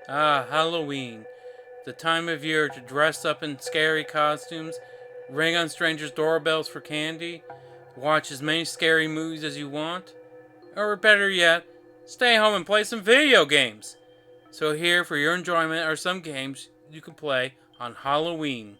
Ah, Halloween. The time of year to dress up in scary costumes, ring on strangers' doorbells for candy, watch as many scary movies as you want, or better yet, stay home and play some video games. So, here for your enjoyment are some games you can play on Halloween.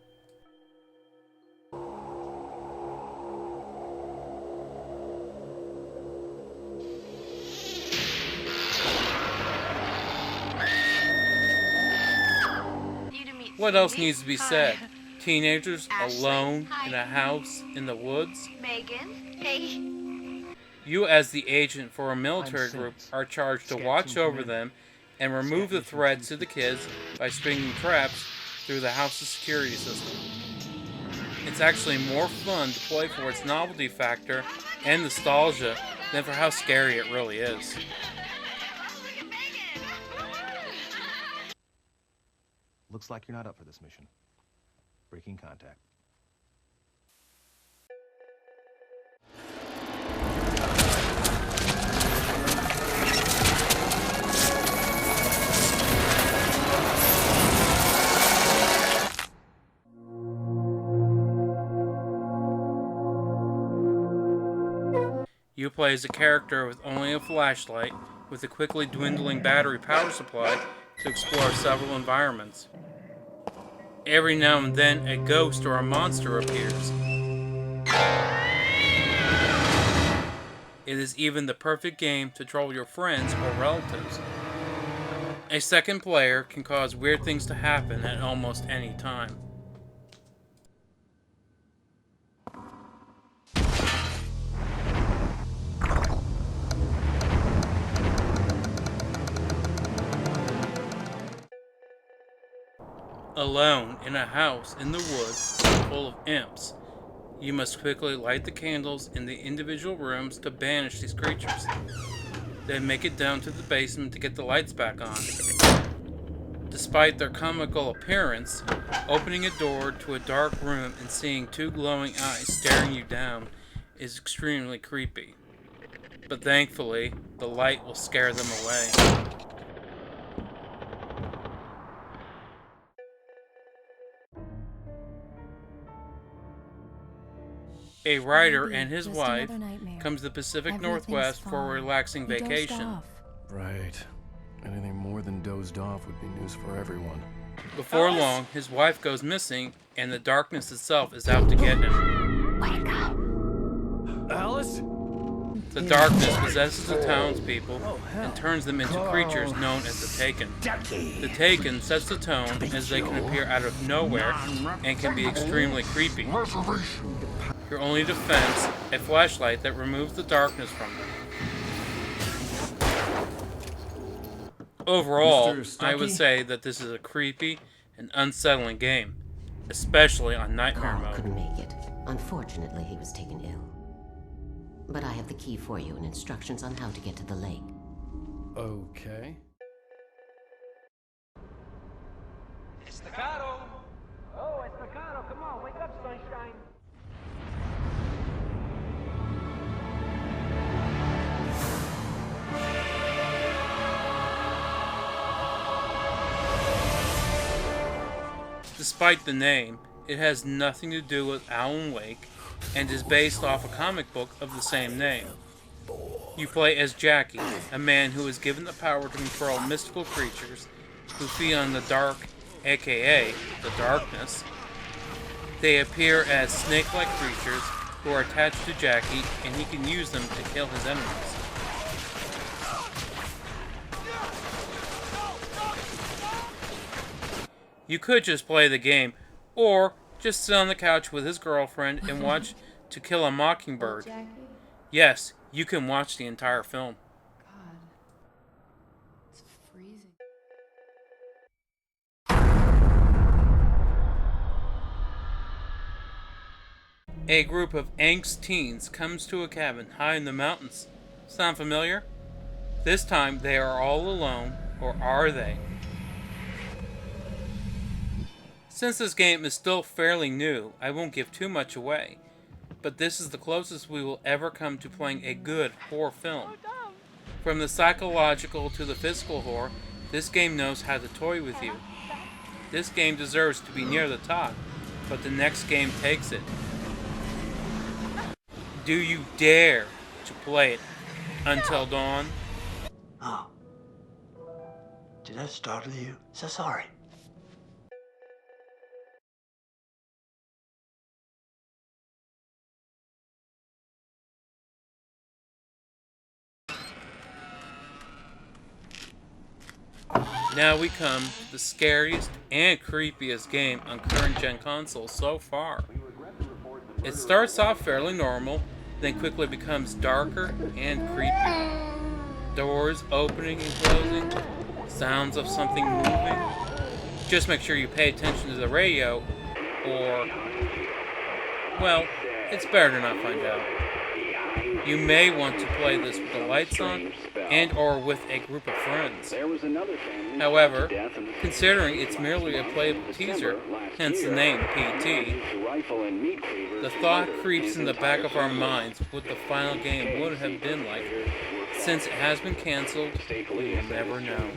What else needs to be said? Teenagers alone in a house in the woods? Megan. Hey. You, as the agent for a military group, are charged to watch over them and remove the threats to the kids by stringing traps through the house's security system. It's actually more fun to play for its novelty factor and nostalgia than for how scary it really is. Looks like you're not up for this mission. Breaking contact. You play as a character with only a flashlight, with a quickly dwindling battery power supply to explore several environments. Every now and then, a ghost or a monster appears. It is even the perfect game to troll your friends or relatives. A second player can cause weird things to happen at almost any time. Alone in a house in the woods full of imps, you must quickly light the candles in the individual rooms to banish these creatures. Then make it down to the basement to get the lights back on. Despite their comical appearance, opening a door to a dark room and seeing two glowing eyes staring you down is extremely creepy. But thankfully, the light will scare them away. A writer and his wife come to the Pacific Northwest for a relaxing vacation. Right. Anything more than dozed off would be news for everyone. Before long, his wife goes missing, and the darkness itself is out to get him. Wake up. Alice? The darkness possesses the townspeople and turns them into creatures known as the Taken. The Taken sets the tone as they can appear out of nowhere and can be extremely creepy. Your only defense, a flashlight that removes the darkness from them. Overall, I would say that this is a creepy and unsettling game, especially on Nightmare Carl mode. couldn't make it. Unfortunately, he was taken ill. But I have the key for you and instructions on how to get to the lake. Okay. Estacado! Oh, Estacado, come on, wake up, sunshine! Despite the name, it has nothing to do with Alan Wake and is based off a comic book of the same name. You play as Jackie, a man who is given the power to control mystical creatures who feed on the dark, aka the darkness. They appear as snake-like creatures who are attached to Jackie, and he can use them to kill his enemies. You could just play the game, or just sit on the couch with his girlfriend and watch To Kill a Mockingbird. Yes, you can watch the entire film. God. It's freezing. A group of angst teens comes to a cabin high in the mountains. Sound familiar? This time they are all alone, or are they? Since this game is still fairly new, I won't give too much away, but this is the closest we will ever come to playing a good horror film. From the psychological to the physical horror, This game knows how to toy with you. This game deserves to be near the top, but the next game takes it. Do you dare to play it Until Dawn? Oh. Did that startle you? So sorry. Now we come to the scariest and creepiest game on current gen consoles so far. It starts off fairly normal, then quickly becomes darker and creepier. Doors opening and closing, sounds of something moving. Just make sure you pay attention to the radio, or, well, it's better to not find out. You may want to play this with the lights on and or with a group of friends. However, considering it's merely a playable teaser, hence the name PT, the thought creeps in the back of our minds what the final game would have been like. Since it has been cancelled, we will never know.